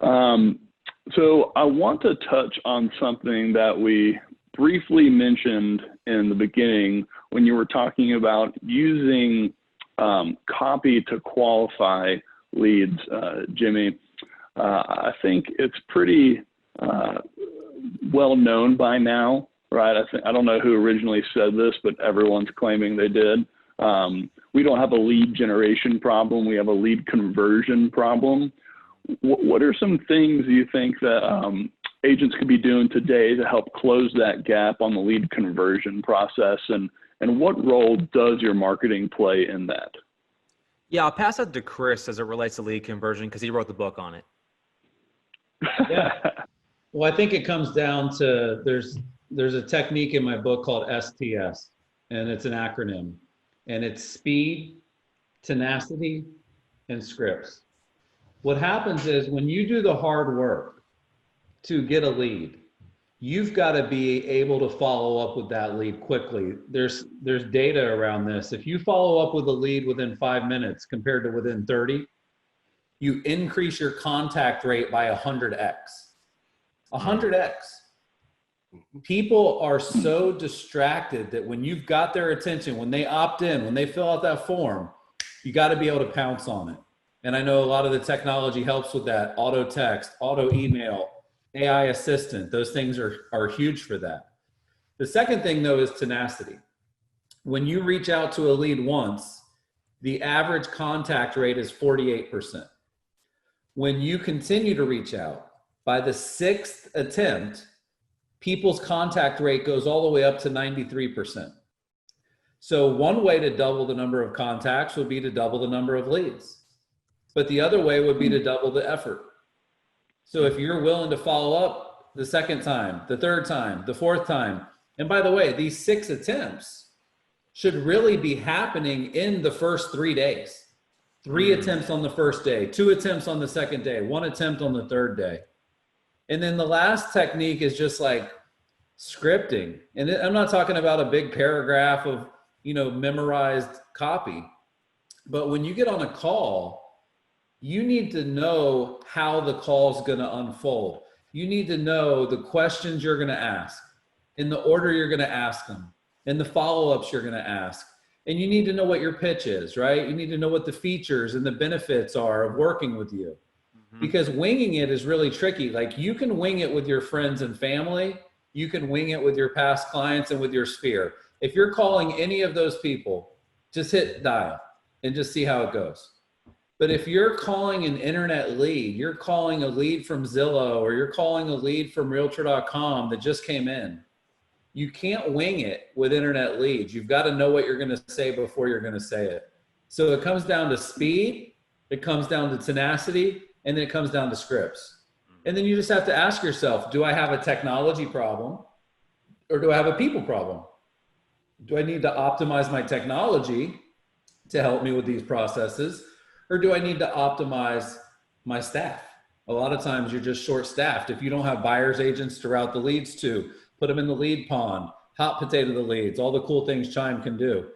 So I want to touch on something that we briefly mentioned in the beginning when you were talking about using copy to qualify leads, Jimmy. I think it's pretty well known by now, right? I don't know who originally said this, but everyone's claiming they did. We don't have a lead generation problem. We have a lead conversion problem. What are some things you think that agents could be doing today to help close that gap on the lead conversion process? And what role does your marketing play in that? Yeah, I'll pass that to Chris as it relates to lead conversion because he wrote the book on it. Yeah. Well, I think it comes down to there's a technique in my book called STS, and it's an acronym, and it's speed, tenacity, and scripts. What happens is when you do the hard work to get a lead, you've got to be able to follow up with that lead quickly. There's data around this. If you follow up with a lead within 5 minutes compared to within 30, you increase your contact rate by 100x. 100x. People are so distracted that when you've got their attention, when they opt in, when they fill out that form, you got to be able to pounce on it. And I know a lot of the technology helps with that. Auto text, auto email, AI assistant, those things are huge for that. The second thing though is tenacity. When you reach out to a lead once, the average contact rate is 48%. When you continue to reach out, by the 6th attempt, people's contact rate goes all the way up to 93%. So one way to double the number of contacts would be to double the number of leads. But the other way would be to double the effort. So if you're willing to follow up the second time, the third time, the fourth time, and by the way, these 6 attempts should really be happening in the first 3 days. 3 attempts on the first day, 2 attempts on the second day, 1 attempt on the third day. And then the last technique is just like scripting. And I'm not talking about a big paragraph of, memorized copy. But when you get on a call, you need to know how the call is going to unfold. You need to know the questions you're going to ask, in the order you're going to ask them, and the follow-ups you're going to ask. And you need to know what your pitch is, right? You need to know what the features and the benefits are of working with you. Because winging it is really tricky. Like you can wing it with your friends and family. You can wing it with your past clients and with your sphere. If you're calling any of those people, just hit dial and just see how it goes. But if you're calling an internet lead, you're calling a lead from Zillow, or you're calling a lead from realtor.com that just came in, you can't wing it with internet leads. You've got to know what you're going to say before you're going to say it. So it comes down to speed, it comes down to tenacity, and then it comes down to scripts. And then you just have to ask yourself, do I have a technology problem or do I have a people problem? Do I need to optimize my technology to help me with these processes? Or do I need to optimize my staff? A lot of times you're just short staffed. If you don't have buyer's agents to route the leads to, put them in the lead pond, hot potato the leads, all the cool things Chime can do.